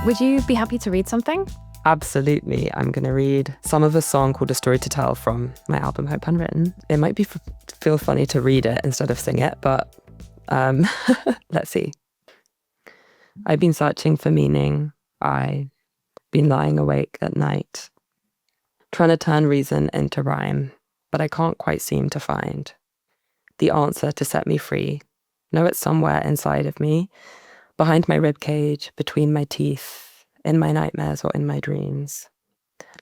Would you be happy to read something? Absolutely. I'm going to read some of a song called A Story to Tell from my album Hope Handwritten. It might feel funny to read it instead of sing it, but let's see. I've been searching for meaning. I've been lying awake at night, trying to turn reason into rhyme, but I can't quite seem to find the answer to set me free. No, it's somewhere inside of me, behind my ribcage, between my teeth, in my nightmares or in my dreams,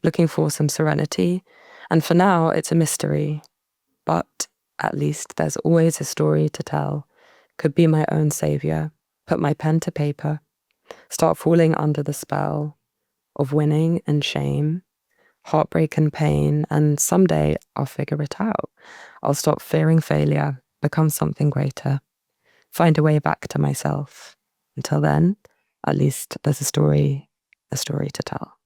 looking for some serenity. And for now, it's a mystery. But at least there's always a story to tell. Could be my own savior. Put my pen to paper. Start falling under the spell of winning and shame, heartbreak and pain. And someday I'll figure it out. I'll stop fearing failure, become something greater, find a way back to myself. Until then, at least there's a story to tell.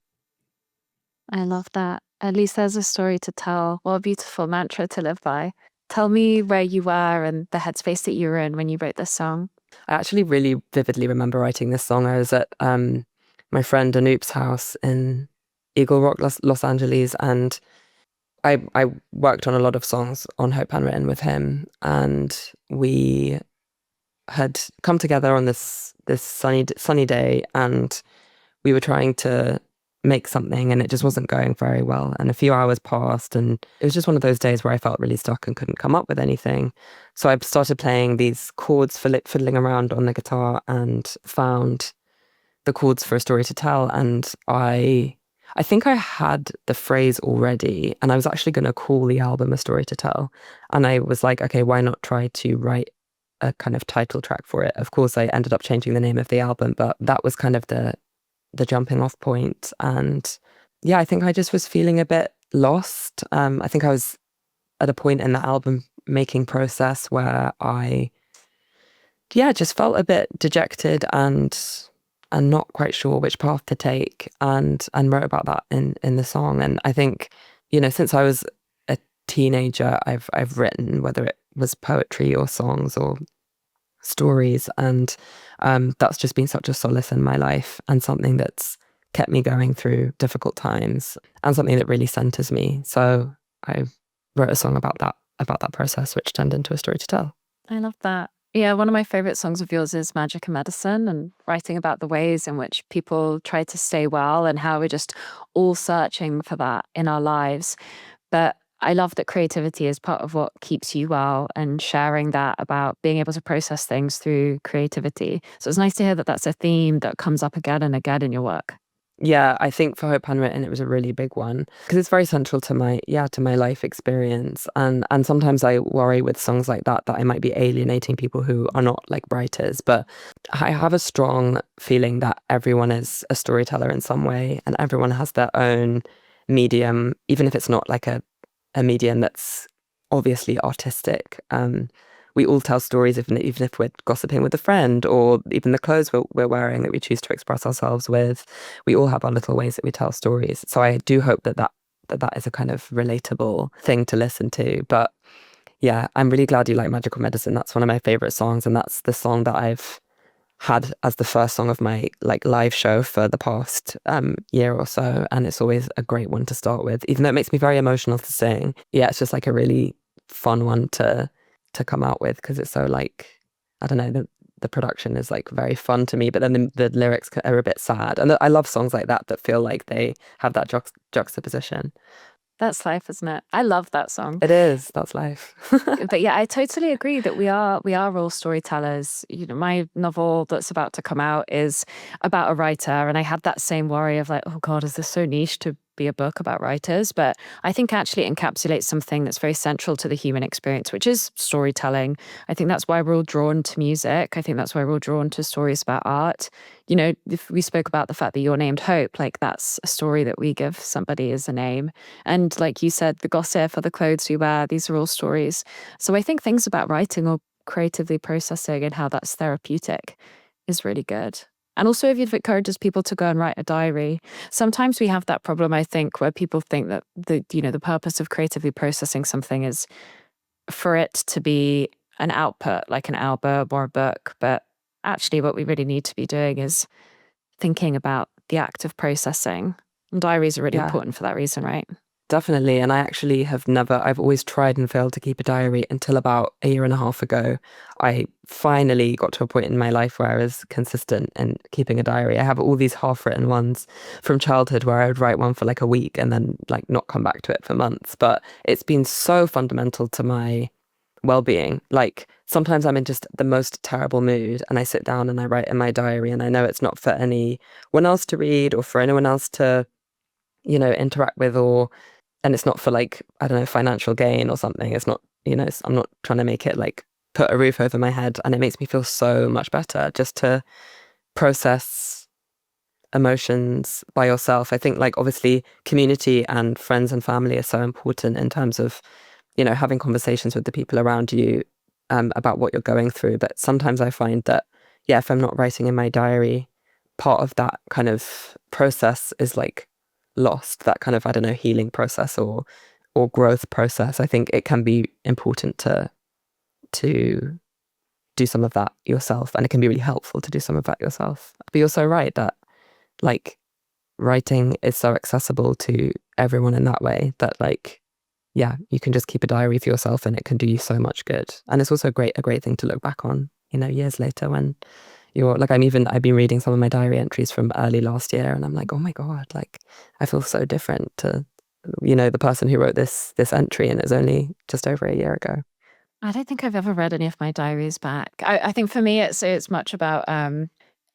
I love that. At least there's a story to tell. What a beautiful mantra to live by. Tell me where you were and the headspace that you were in when you wrote this song. I actually really vividly remember writing this song. I was at my friend Anoop's house in Eagle Rock, Los Angeles, and I worked on a lot of songs on Hope Handwritten with him, and we had come together on this sunny day, and we were trying to make something, and it just wasn't going very well. And a few hours passed, and it was just one of those days where I felt really stuck and couldn't come up with anything. So I started playing these chords, fiddling around on the guitar, and found the chords for A Story to Tell. And I think I had the phrase already, and I was actually going to call the album A Story to Tell. And I was like, okay, why not try to write a kind of title track for it? Of course, I ended up changing the name of the album, but that was kind of the jumping off point. And yeah, I think I just was feeling a bit lost. I think I was at a point in the album making process where I just felt a bit dejected and not quite sure which path to take, and wrote about that in the song. And I think, since I was a teenager, I've written, whether it was poetry or songs or stories, and that's just been such a solace in my life, and something that's kept me going through difficult times, and something that really centers me. So I wrote a song about that process, which turned into A Story to Tell. I love that. Yeah, one of my favorite songs of yours is Magic and Medicine, and writing about the ways in which people try to stay well and how we're just all searching for that in our lives. But I love that creativity is part of what keeps you well, and sharing that about being able to process things through creativity. So it's nice to hear that that's a theme that comes up again and again in your work. Yeah, I think for Hope Handwritten, it was a really big one because it's very central to my life experience. And sometimes I worry with songs like that I might be alienating people who are not like writers. But I have a strong feeling that everyone is a storyteller in some way, and everyone has their own medium, even if it's not like a medium that's obviously artistic. We all tell stories, even if we're gossiping with a friend, or even the clothes we're wearing that we choose to express ourselves with. We all have our little ways that we tell stories. So I do hope that is a kind of relatable thing to listen to. But yeah, I'm really glad you like Magical Medicine. That's one of my favorite songs, and that's the song that I've had as the first song of my live show for the past year or so, and it's always a great one to start with, even though it makes me very emotional to sing. Yeah, it's just like a really fun one to come out with, because it's so I don't know, the production is very fun to me, but then the lyrics are a bit sad, and I love songs like that feel like they have that juxtaposition. That's life, isn't it? I love that song. It is. That's life. But yeah, I totally agree that we are all storytellers. My novel that's about to come out is about a writer, and I had that same worry of oh God, is this so niche to be a book about writers? But I think actually it encapsulates something that's very central to the human experience, which is storytelling. I think that's why we're all drawn to music. I think that's why we're all drawn to stories about art. If we spoke about the fact that you're named Hope, that's a story that we give somebody as a name. And like you said, the gossip or the clothes we wear, these are all stories. So I think things about writing or creatively processing and how that's therapeutic is really good. And also, if it encourages people to go and write a diary. Sometimes we have that problem, I think, where people think that the purpose of creatively processing something is for it to be an output, like an album or a book. But actually, what we really need to be doing is thinking about the act of processing. And diaries are really important for that reason, right? Definitely. And I actually I've always tried and failed to keep a diary until about a year and a half ago. I finally got to a point in my life where I was consistent in keeping a diary. I have all these half-written ones from childhood where I would write one for like a week and then like not come back to it for months. But it's been so fundamental to my well-being. Like sometimes I'm in just the most terrible mood and I sit down and I write in my diary, and I know it's not for anyone else to read or for anyone else to, interact with, and it's not for like, I don't know, financial gain or something. It's not, I'm not trying to make it like put a roof over my head. And it makes me feel so much better just to process emotions by yourself. I think like obviously community and friends and family are so important in terms of, having conversations with the people around you about what you're going through. But sometimes I find that, yeah, if I'm not writing in my diary, part of that kind of process is like lost, that kind of, I don't know, healing process or growth process. I think it can be important to do some of that yourself, and it can be really helpful to do some of that yourself. But you're so right that like writing is so accessible to everyone in that way that like, yeah, you can just keep a diary for yourself and it can do you so much good. And it's also a great thing to look back on, years later when you're like, I've been reading some of my diary entries from early last year and I'm like, oh my God, like I feel so different to, the person who wrote this entry, and it was only just over a year ago. I don't think I've ever read any of my diaries back. I think for me, it's much about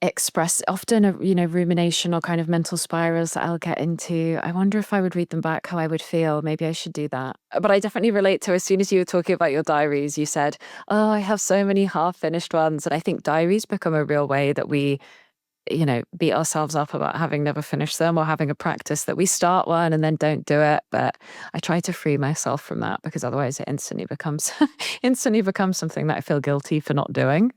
express often a rumination or kind of mental spirals that I'll get into. I wonder if I would read them back, how I would feel. Maybe I should do that. But I definitely relate to, as soon as you were talking about your diaries, you said, oh, I have so many half finished ones. And I think diaries become a real way that we beat ourselves up about having never finished them, or having a practice that we start one and then don't do it. But I try to free myself from that, because otherwise it instantly becomes instantly becomes something that I feel guilty for not doing.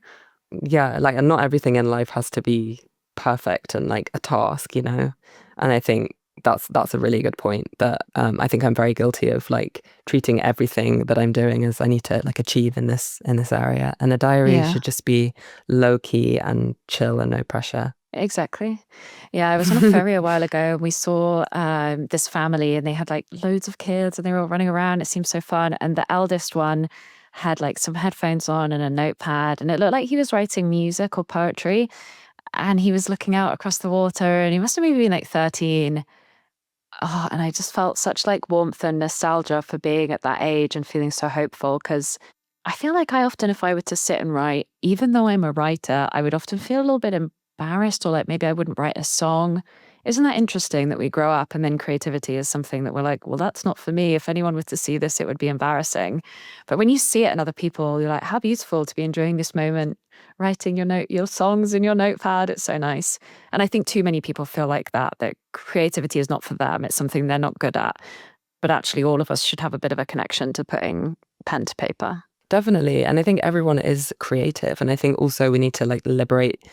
Yeah, like, and not everything in life has to be perfect and like a task, And I think that's a really good point, that I think I'm very guilty of like treating everything that I'm doing as I need to like achieve in this area. And a diary Yeah. should just be low key and chill and no pressure. Exactly. Yeah, I was on a ferry a while ago and we saw this family, and they had like loads of kids and they were all running around. It seemed so fun. And the eldest one had like some headphones on and a notepad, and it looked like he was writing music or poetry. And he was looking out across the water, and he must have maybe been like 13. Oh, and I just felt such like warmth and nostalgia for being at that age and feeling so hopeful, because I feel like I often, if I were to sit and write, even though I'm a writer, I would often feel a little bit embarrassed, or like maybe I wouldn't write a song. Isn't that interesting that we grow up and then creativity is something that we're like, well, that's not for me. If anyone were to see this, it would be embarrassing. But when you see it in other people, you're like, how beautiful to be enjoying this moment, writing your songs in your notepad. It's so nice. And I think too many people feel like that creativity is not for them. It's something they're not good at. But actually, all of us should have a bit of a connection to putting pen to paper. Definitely. And I think everyone is creative. And I think also we need to like liberate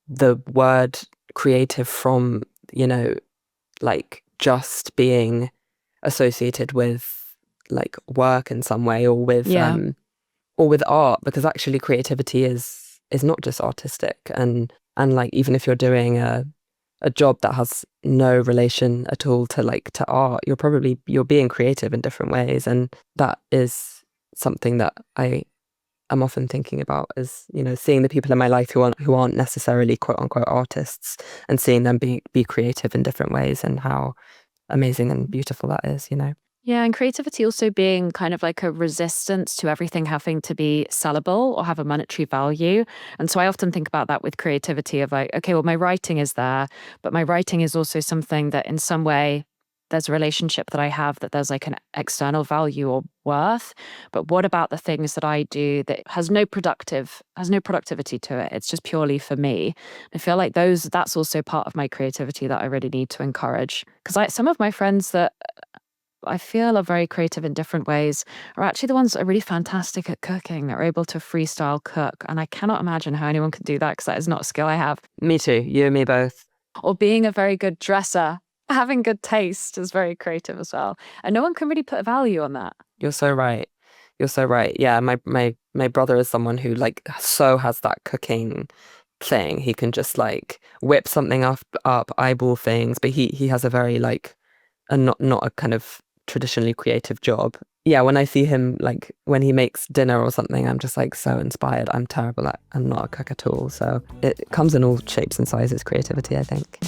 the word creative from, like just being associated with like work in some way, Yeah. or with art, because actually creativity is not just artistic, and like even if you're doing a job that has no relation at all to like to art, you're being creative in different ways, and that is something that I'm often thinking about, is seeing the people in my life who aren't necessarily quote unquote artists, and seeing them be creative in different ways, and how amazing and beautiful that is. Yeah, and creativity also being kind of like a resistance to everything having to be sellable or have a monetary value. And so I often think about that with creativity, of like, okay, well, my writing is there, but my writing is also something that in some way there's a relationship that I have, that there's like an external value or worth. But what about the things that I do that has no productivity to it? It's just purely for me. I feel like that's also part of my creativity that I really need to encourage. Because some of my friends that I feel are very creative in different ways are actually the ones that are really fantastic at cooking, that are able to freestyle cook. And I cannot imagine how anyone could do that, because that is not a skill I have. Me too. You and me both. Or being a very good dresser, having good taste is very creative as well. And no one can really put a value on that. You're so right. You're so right. Yeah, my brother is someone who like so has that cooking thing. He can just like whip something up, eyeball things, but he has a very like not a kind of traditionally creative job. Yeah, when I see him, like when he makes dinner or something, I'm just like so inspired. I'm terrible at, I'm not a cook at all. So it comes in all shapes and sizes, creativity, I think.